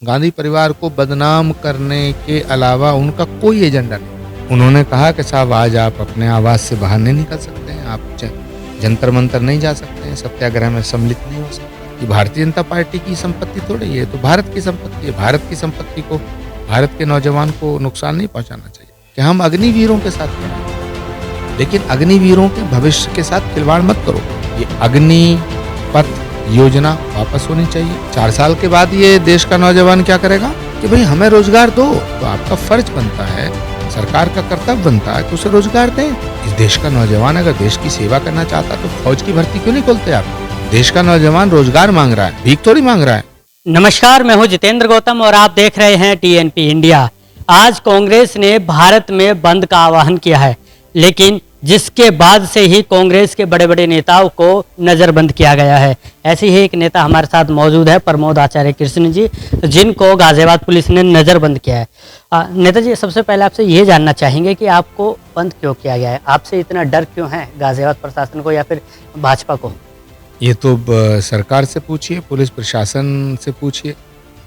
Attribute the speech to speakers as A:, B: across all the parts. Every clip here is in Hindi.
A: गांधी परिवार को बदनाम करने के अलावा उनका कोई एजेंडा नहीं। उन्होंने कहा कि साहब आज आप अपने आवास से बाहर नहीं निकल सकते हैं, आप जंतर मंतर नहीं जा सकते हैं, सत्याग्रह में सम्मिलित नहीं हो सकते। ये भारतीय जनता पार्टी की संपत्ति थोड़ी है, तो भारत की संपत्ति है। भारत की संपत्ति को, भारत के नौजवान को नुकसान नहीं पहुंचाना चाहिए। कि हम अग्निवीरों के साथ खड़े हैं, लेकिन अग्निवीरों के भविष्य के साथ खिलवाड़ मत करो। ये अग्निपथ योजना वापस होनी चाहिए। 4 साल के बाद ये देश का नौजवान क्या करेगा कि भाई हमें रोजगार दो, तो आपका फर्ज बनता है, सरकार का कर्तव्य बनता है कि उसे रोजगार दें। इस देश का नौजवान अगर देश की सेवा करना चाहता तो फौज की भर्ती क्यों नहीं खोलते आप? देश का नौजवान रोजगार मांग रहा है, भीख थोड़ी मांग रहा है।
B: नमस्कार, मैं हूं जितेंद्र गौतम और आप देख रहे हैं टीएनपी इंडिया। आज कांग्रेस ने भारत में बंद का आह्वान किया है, लेकिन जिसके बाद से ही कांग्रेस के बड़े बड़े नेताओं को नज़रबंद किया गया है। ऐसे ही एक नेता हमारे साथ मौजूद है, प्रमोद आचार्य कृष्ण जी, जिनको गाजियाबाद पुलिस ने नज़रबंद किया है। नेताजी, सबसे पहले आपसे ये जानना चाहेंगे कि आपको बंद क्यों किया गया है? आपसे इतना डर क्यों है गाजियाबाद प्रशासन को या फिर भाजपा को?
A: ये तो सरकार से पूछिए, पुलिस प्रशासन से पूछिए।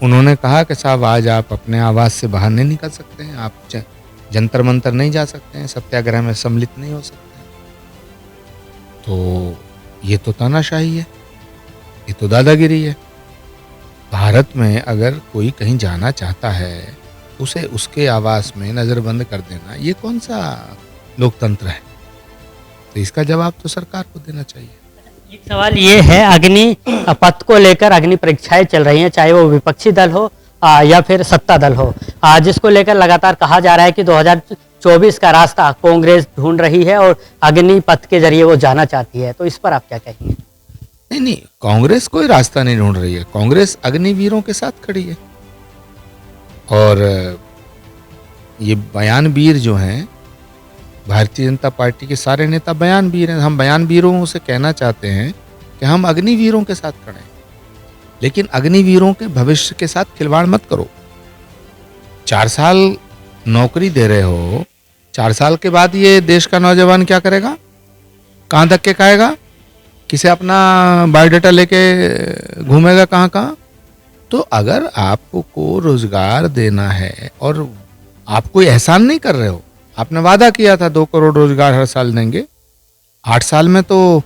A: उन्होंने कहा कि साहब आज आप अपने आवास से बाहर नहीं निकल सकते हैं, आप जंतर मंतर नहीं जा सकते हैं, सत्याग्रह में सम्मिलित नहीं हो सकते हैं। तो ये तो तानाशाही है, ये तो दादागिरी है। भारत में अगर कोई कहीं जाना चाहता है उसे उसके आवास में नज़रबंद कर देना, ये कौन सा लोकतंत्र है? तो इसका जवाब तो सरकार को देना चाहिए।
B: एक सवाल ये है, अग्नि पथ को लेकर अग्नि परीक्षाएं चल रही हैं, चाहे वो विपक्षी दल हो या फिर सत्ता दल हो, जिसको लेकर लगातार कहा जा रहा है कि 2024 का रास्ता कांग्रेस ढूंढ रही है और अग्नि पथ के जरिए वो जाना चाहती है। तो इस पर आप क्या कहेंगे?
A: नहीं, कांग्रेस कोई रास्ता नहीं ढूंढ रही है, कांग्रेस अग्निवीरों के साथ खड़ी है। और ये बयानवीर जो हैं, भारतीय जनता पार्टी के सारे नेता बयानवीर हैं। हम बयानवीरों से कहना चाहते हैं कि हम अग्निवीरों के साथ खड़े हैं, लेकिन अग्निवीरों के भविष्य के साथ खिलवाड़ मत करो। 4 साल नौकरी दे रहे हो, 4 साल के बाद ये देश का नौजवान क्या करेगा? कहाँ धक्के खाएगा? किसे अपना बायोडाटा लेके घूमेगा कहाँ कहाँ? तो अगर आपको रोजगार देना है और आप कोई एहसान नहीं कर रहे हो, आपने वादा किया था 2 करोड़ रोजगार हर साल देंगे, 8 साल में तो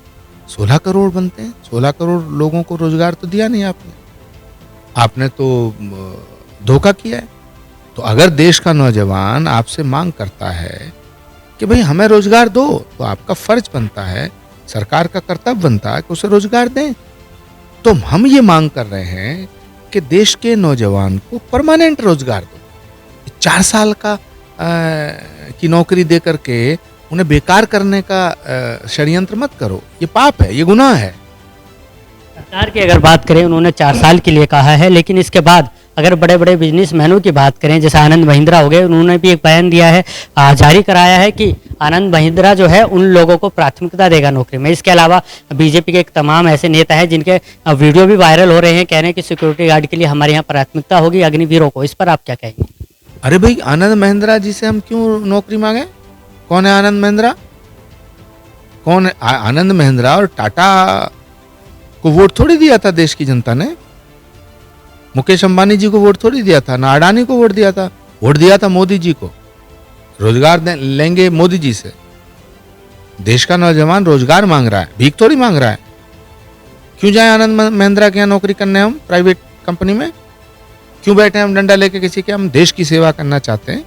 A: 16 करोड़ बनते हैं। 16 करोड़ लोगों को रोजगार तो दिया नहीं आपने तो धोखा किया है। तो अगर देश का नौजवान आपसे मांग करता है कि भाई हमें रोजगार दो, तो आपका फर्ज बनता है, सरकार का कर्तव्य बनता है कि उसे रोजगार दें। तो हम ये मांग कर रहे हैं कि देश के नौजवान को परमानेंट रोजगार दो। 4 साल का की नौकरी दे करके उन्हें बेकार करने का षड्यंत्र मत करो। ये पाप है, ये गुनाह है।
B: सरकार की अगर बात करें, उन्होंने 4 साल के लिए कहा है, लेकिन इसके बाद अगर बड़े बड़े बिजनेसमैनों की बात करें, जैसे आनंद महिंद्रा हो गए, उन्होंने भी एक बयान दिया है, जारी कराया है कि आनंद महिंद्रा जो है उन लोगों को प्राथमिकता देगा नौकरी में। इसके अलावा बीजेपी के एक तमाम ऐसे नेता हैं जिनके वीडियो भी वायरल हो रहे हैं, कह रहे हैं कि सिक्योरिटी गार्ड के लिए हमारे यहाँ प्राथमिकता होगी अग्निवीरों को। इस पर आप क्या कहेंगे?
A: अरे भाई, आनंद महिंद्रा जी से हम क्यों नौकरी मांगे? कौन है आनंद महिंद्रा? कौन है आनंद महिंद्रा? और टाटा को वोट थोड़ी दिया था देश की जनता ने। मुकेश अंबानी जी को वोट थोड़ी दिया था, ना अडानी को वोट दिया था। वोट दिया था मोदी जी को। रोजगार लेंगे मोदी जी से। देश का नौजवान रोजगार मांग रहा है, भीख थोड़ी मांग रहा है। क्यों जाए आनंद महिंद्रा के यहाँ नौकरी करने हम प्राइवेट कंपनी में? क्यों बैठे हम डंडा लेके किसी के? हम देश की सेवा करना चाहते हैं।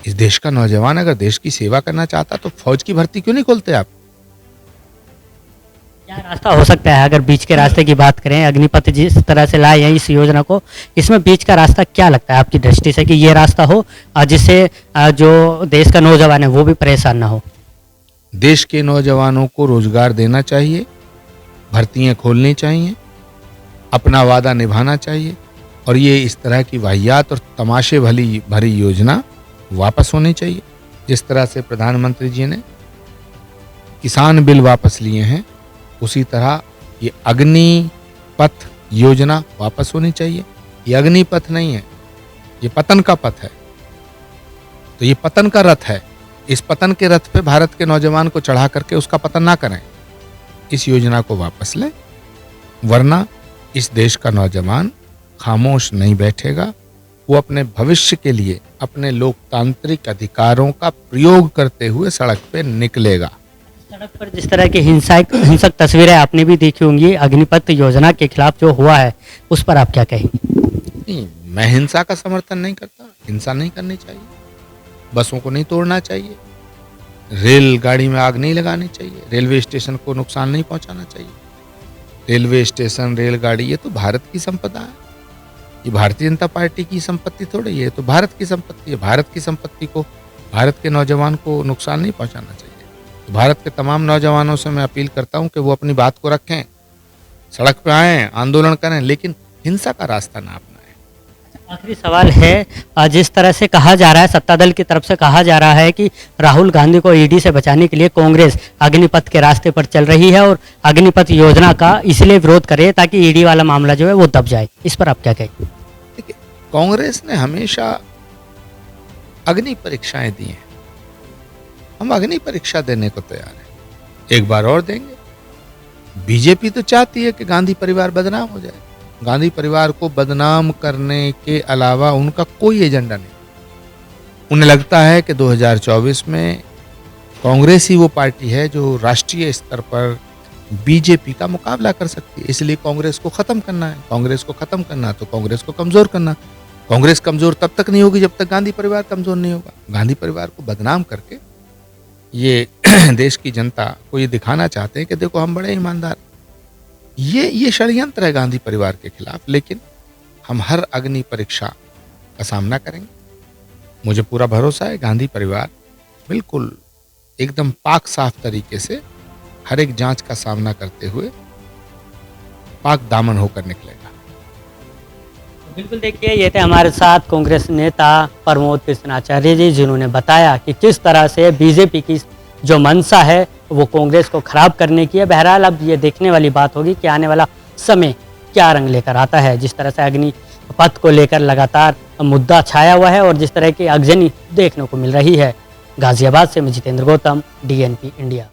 A: इस देश का नौजवान अगर देश की सेवा करना चाहता तो फौज की भर्ती क्यों नहीं खोलते आप?
B: क्या रास्ता हो सकता है अगर बीच के रास्ते की बात करें? अग्निपथ जिस तरह से लाए हैं इस योजना को, इसमें बीच का रास्ता क्या लगता है आपकी दृष्टि से कि ये रास्ता हो जिससे जो देश का नौजवान है वो भी परेशान ना हो?
A: देश के नौजवानों को रोजगार देना चाहिए, भर्तियां खोलनी चाहिए, अपना वादा निभाना चाहिए, और ये इस तरह की वाहियात और तमाशे भरी योजना वापस होनी चाहिए। जिस तरह से प्रधानमंत्री जी ने किसान बिल वापस लिए हैं, उसी तरह ये अग्निपथ योजना वापस होनी चाहिए। ये अग्निपथ नहीं है, ये पतन का पथ है। तो ये पतन का रथ है। इस पतन के रथ पे भारत के नौजवान को चढ़ा करके उसका पतन ना करें। इस योजना को वापस लें, वरना इस देश का नौजवान खामोश नहीं बैठेगा, वो अपने भविष्य के लिए अपने लोकतांत्रिक अधिकारों का प्रयोग करते हुए सड़क पे निकलेगा।
B: सड़क पर जिस तरह की हिंसक तस्वीरें आपने भी देखी होंगी अग्निपथ योजना के खिलाफ जो हुआ है, उस पर आप क्या कहेंगे?
A: नहीं, मैं हिंसा का समर्थन नहीं करता, हिंसा नहीं करनी चाहिए, बसों को नहीं तोड़ना चाहिए, रेलगाड़ी में आग नहीं लगानी चाहिए, रेलवे स्टेशन को नुकसान नहीं पहुंचाना चाहिए। रेलवे स्टेशन, रेलगाड़ी ये तो भारत की संपदा है, ये भारतीय जनता पार्टी की संपत्ति थोड़ी है, ये तो भारत की संपत्ति है। भारत की संपत्ति को, भारत के नौजवान को नुकसान नहीं पहुंचाना चाहिए। तो भारत के तमाम नौजवानों से मैं अपील करता हूं कि वो अपनी बात को रखें, सड़क पे आएं, आंदोलन करें, लेकिन हिंसा का रास्ता ना अपनाएं।
B: आखिरी सवाल है, जिस तरह से कहा जा रहा है, सत्ता दल की तरफ से कहा जा रहा है कि राहुल गांधी को ईडी से बचाने के लिए कांग्रेस अग्निपथ के रास्ते पर चल रही है और अग्निपथ योजना का इसलिए विरोध करे ताकि ईडी वाला मामला जो है वो दब जाए, इस पर आप क्या कहेंगे?
A: देखिए, कांग्रेस ने हमेशा अग्नि परीक्षाएं दी हैं, हम अग्नि परीक्षा देने को तैयार हैं, एक बार और देंगे। बीजेपी तो चाहती है कि गांधी परिवार बदनाम हो जाए, गांधी परिवार को बदनाम करने के अलावा उनका कोई एजेंडा नहीं। उन्हें लगता है कि 2024 में कांग्रेस ही वो पार्टी है जो राष्ट्रीय स्तर पर बीजेपी का मुकाबला कर सकती है, इसलिए कांग्रेस को खत्म करना है। कांग्रेस को खत्म करना तो कांग्रेस को कमजोर करना। कांग्रेस कमजोर तब तक नहीं होगी जब तक गांधी परिवार कमजोर नहीं होगा। गांधी परिवार को बदनाम करके ये देश की जनता को ये दिखाना चाहते हैं कि देखो हम बड़े ईमानदार। ये षड्यंत्र है गांधी परिवार के खिलाफ, लेकिन हम हर अग्नि परीक्षा का सामना करेंगे। मुझे पूरा भरोसा है गांधी परिवार बिल्कुल एकदम पाक साफ तरीके से हर एक जांच का सामना करते हुए पाक दामन होकर निकलेगा।
B: बिल्कुल, देखिए ये थे हमारे साथ कांग्रेस नेता प्रमोद कृष्णाचार्य जी, जिन्होंने बताया कि किस तरह से बीजेपी की जो मंशा है वो कांग्रेस को खराब करने की है। बहरहाल अब ये देखने वाली बात होगी कि आने वाला समय क्या रंग लेकर आता है। जिस तरह से अग्निपथ को लेकर लगातार मुद्दा छाया हुआ है और जिस तरह की आगजनी देखने को मिल रही है। गाजियाबाद से मैं जितेंद्र गौतम, DNP इंडिया।